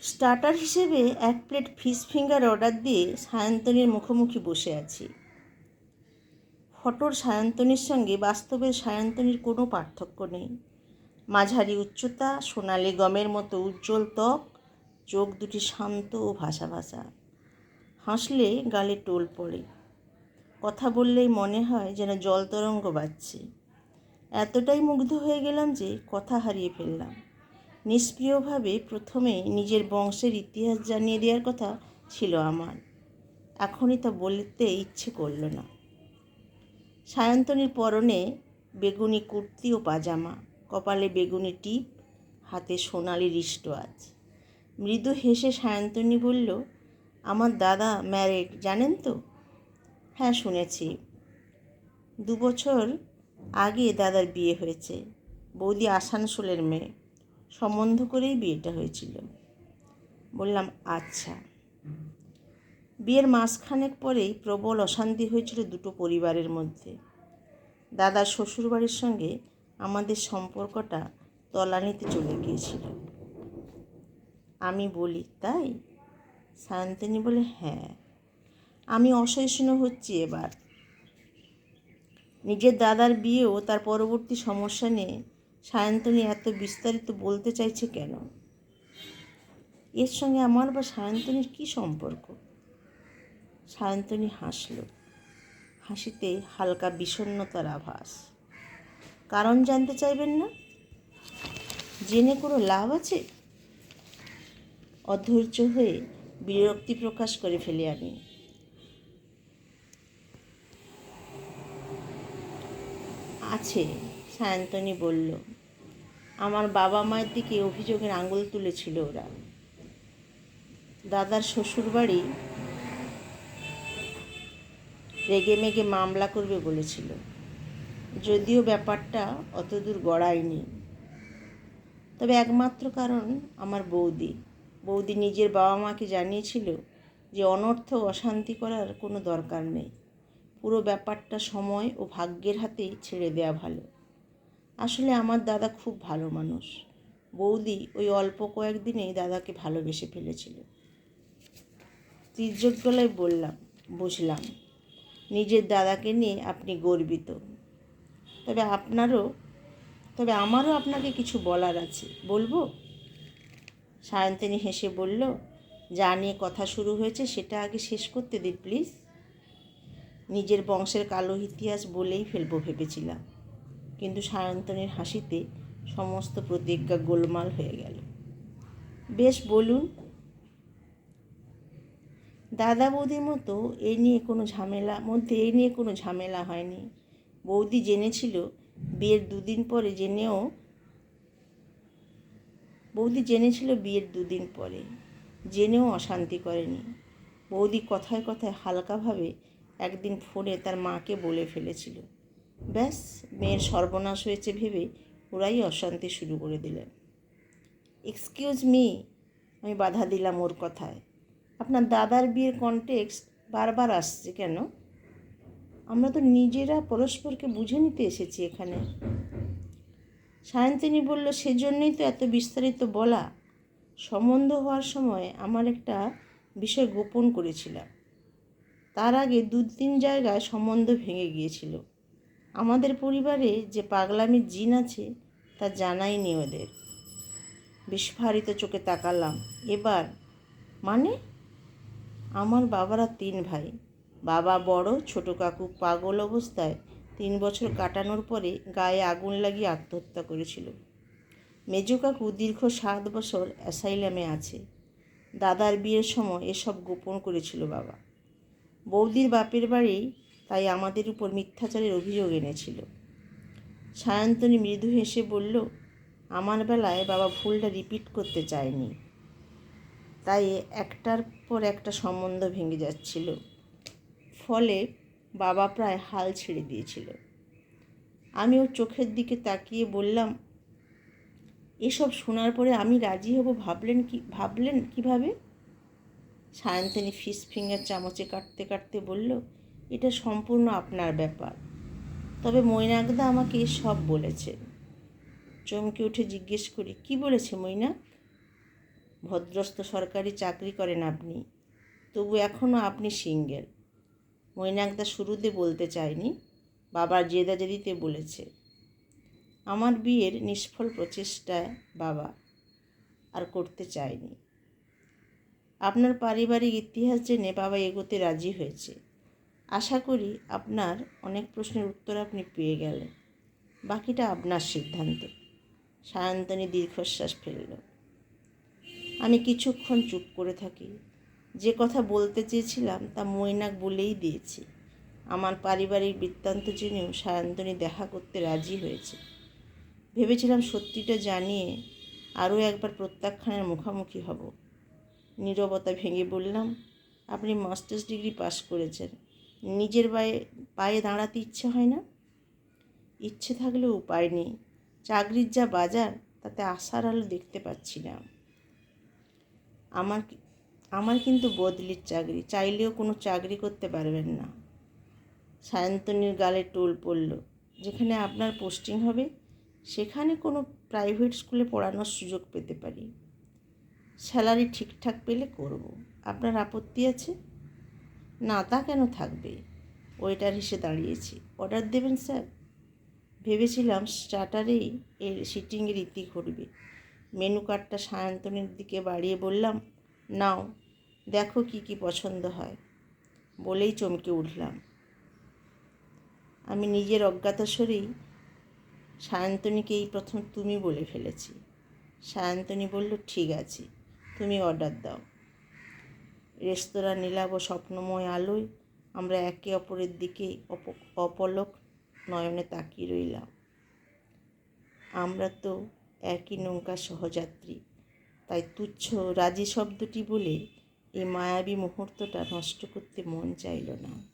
Starter হিসেবে 1 plate fish finger order দিয়ে সায়ন্তনীর মুখোমুখি বসে আছি। ফটোর সায়ন্তনীর সঙ্গে বাস্তবের সায়ন্তনীর কোনো পার্থক্য নেই। মাঝারি উচ্চতা, সোনালি গমের মতো উজ্জ্বল ত্বক, চোখ দুটি শান্ত ও ভাসা ভাসা। হাসলে গালে টোল পড়ে, কথা বললেই মনে হয় যেন জল তরঙ্গ বাজছে। এতটাই মুগ্ধ হয়ে গেলাম যে কথা হারিয়ে ফেললাম। নিষ্ক্রিয়ভাবে প্রথমে নিজের বংশের ইতিহাস জানিয়ে দেওয়ার কথা ছিল আমার, এখনই তা বলতে ইচ্ছে করল না। সায়ন্তনীর পরনে বেগুনি কুর্তি ও পাজামা, কপালে বেগুনি টিপ, হাতে সোনালি রিস্টওয়াচ। মৃদু হেসে সায়ন্তনী বলল, আমার দাদা ম্যারেড, জানেন তো? হ্যাঁ, শুনেছি। 2 বছর আগে দাদার বিয়ে হয়েছে। বৌদি আসানসোলের মেয়ে, সম্বন্ধ করেই বিয়েটা হয়েছিল। বললাম, আচ্ছা। বিয়ের মাসখানেক পরেই প্রবল অশান্তি হয়েছিল দুটো পরিবারের মধ্যে। দাদার শ্বশুরবাড়ির সঙ্গে আমাদের সম্পর্কটা তলানিতে চলে গিয়েছিল। আমি বলি, তাই? সায়ন্তনী বলে, হ্যাঁ। আমি অসহিষ্ণু হচ্ছি এবার। নিজের দাদার বিয়ে ও তার পরবর্তী সমস্যা নিয়ে সায়ন্তনী এত বিস্তারিত বলতে চাইছে কেন? এর সঙ্গে আমার বা সায়ন্তনীর কী সম্পর্ক? সায়ন্তনী হাসল, হাসিতে হালকা বিষণ্ণতার আভাস। কারণ জানতে চাইবেন না? জেনে কোনো লাভ আছে? অধৈর্য হয়ে বিরক্তি প্রকাশ করে ফেলি আমি। আছে, সায়ন্তনী বলল। আমার বাবা মায়ের দিকে অভিযোগের আঙুল তুলেছিল ওরা। দাদার শ্বশুরবাড়ি রেগেমেগে মামলা করবে বলেছিল, যদিও ব্যাপারটা অতদূর গড়ায়নি। তবে একমাত্র কারণ আমার বৌদি নিজের বাবা মাকে জানিয়েছিল যে অনর্থক অশান্তি করার কোনো দরকার নেই, পুরো ব্যাপারটা সময় ও ভাগ্যের হাতেই ছেড়ে দেওয়া ভালো। আসলে আমার দাদা খুব ভালো মানুষ। বৌদি ওই অল্প কয়েকদিনেই দাদাকে ভালোবেসে ফেলেছিল। তীর্যক গলায় বললাম, বুঝলাম। নিজের দাদাকে নিয়ে আপনি গর্বিত। তবে আমারও আপনাকে কিছু বলার আছে, বলবো? সায়ন্তনী হেসে বলল, যা নিয়ে কথা শুরু হয়েছে সেটা আগে শেষ করতে দিন প্লিজ। নিজের বংশের কালো ইতিহাস বলেই ফেলবো ভেবেছিলাম, কিন্তু সায়ন্তনীর হাসিতে সমস্ত প্রতিজ্ঞা গোলমাল হয়ে গেল। বেশ, বলুন। দাদা বৌদির মতো এই নিয়ে কোনো ঝামেলা হয়নি। বৌদি জেনেছিল বিয়ের দুদিন পরে, জেনেও অশান্তি করেনি। বৌদি কথায় কথায় হালকাভাবে একদিন ফোনে তার মাকে বলে ফেলেছিল। ব্যাস, মেয়ের সর্বনাশ হয়েছে ভেবে ওরাই অশান্তি শুরু করে দিলেন। এক্সকিউজ মি, আমি বাধা দিলাম ওর কথায়। আপনার দাদার বিয়ের কনটেক্সট বারবার আসছে কেন? আমরা তো নিজেরা পরস্পরকে বুঝে নিতে এসেছি এখানে। সায়ন্তনী বলল, সেজন্যই তো এত বিস্তারিত বলা। সম্বন্ধ হওয়ার সময় আমার একটা বিষয় গোপন করেছিলাম। তার আগে 2-3 জায়গায় সম্বন্ধ ভেঙে গিয়েছিল। আমাদের পরিবারে যে পাগলামির জিন আছে তা জানাইনি ওদের। বিস্ফারিত চোখে তাকালাম। এবার মানে? আমার বাবারা 3 ভাই। বাবা বড়, ছোট কাকু পাগল অবস্থায় 3 বছর কাটানোর পরে গায়ে আগুন লাগিয়ে আত্মহত্যা করেছিল। মেজো কাকু দীর্ঘ 7 বছর অ্যাসাইলামে আছে। দাদার বিয়ের সময় এসব গোপন করেছিল বাবা। বৌদির বাপের বাড়ি তাই আমাদের উপর মিথ্যাচারের অভিযোগ এনেছিল। সায়ন্তনী মৃদু হেসে বলল, আমার বেলায় বাবা ভুলটা রিপিট করতে চায়নি, তাই একটার পর একটা সম্বন্ধ ভেঙে যাচ্ছিল। ফলে বাবা প্রায় হাল ছেড়ে দিয়েছিল। আমি ওর চোখের দিকে তাকিয়ে বললাম, এসব শোনার পরে আমি রাজি হব ভাবলেন কিভাবে? সায়ন্তনী ফিশ ফিঙ্গার চামচে কাটতে কাটতে বলল, এটা সম্পূর্ণ আপনার ব্যাপার। তবে মৈনাকদা আমাকে সব বলেছে। চমকে উঠে জিজ্ঞেস করি, কি বলেছে মৈনাক? ভদ্রস্থ সরকারি চাকরি করেন আপনি, তবু এখনও আপনি সিঙ্গেল। মৈনাকদা শুরুতে বলতে চায়নি, বাবার জেদাজেদিতে বলেছে। আমার বিয়ের নিষ্ফল প্রচেষ্টায় বাবা আর করতে চায়নি। আপনার পারিবারিক ইতিহাস জেনে বাবা এগোতে রাজি হয়েছে। আশা করি আপনার অনেক প্রশ্নের উত্তর আপনি পেয়ে গেলেন। বাকিটা আপনার সিদ্ধান্ত। সায়ন্তনী দীর্ঘশ্বাস ফেলল। আমি কিছুক্ষণ চুপ করে থাকি। যে কথা বলতে চেয়েছিলাম তা মৈনাক বলেই দিয়েছি। আমার পারিবারিক বৃত্তান্ত জেনেও সায়ন্তনী দেখা করতে রাজি হয়েছে। ভেবেছিলাম সত্যিটা জানিয়ে আরও একবার প্রত্যাখ্যানের মুখোমুখি হব। নীরবতা ভেঙে বললাম, আপনি মাস্টার্স ডিগ্রি পাশ করেছেন, নিজের পায়ে দাঁড়াতে ইচ্ছে হয় না? ইচ্ছে থাকলেও উপায় নেই। চাকরির যা বাজার, তাতে আশার আলো দেখতে পাচ্ছি না। আমার কিন্তু বদলির চাকরি, চাইলেও কোনো চাকরি করতে পারবেন না। সায়ন্তনীর গালে টোল পড়ল। যেখানে আপনার পোস্টিং হবে সেখানে কোনো প্রাইভেট স্কুলে পড়ানোর সুযোগ পেতে পারি। স্যালারি ঠিকঠাক পেলে করব। আপনার আপত্তি আছে? না, তা কেন থাকবে? ওয়েটার এসে দাঁড়িয়েছি। অর্ডার দেবেন স্যার? ভেবেছিলাম স্টার্টারেই এর সিটিংয়ের ইতি ঘটবে। মেনু কার্ডটা সায়ন্তনীর দিকে বাড়িয়ে বললাম, নাও, দেখো কি কি পছন্দ হয়। বলেই চমকে উঠলাম। আমি নিজের অজ্ঞাতসারেই সায়ন্তনীকে এই প্রথম তুমি বলে ফেলেছি। সায়ন্তনী বলল, ঠিক আছে, তুমি অর্ডার দাও। রেস্তোরাঁ নীলাভ ও স্বপ্নময় আলোয় আমরা একে অপরের দিকে অপলক নয়নে তাকিয়ে রইলাম। আমরা তো একই নৌকা সহযাত্রী, তাই তুচ্ছ রাজি শব্দটি বলে এই মায়াবী মুহূর্তটা নষ্ট করতে মন চাইল না।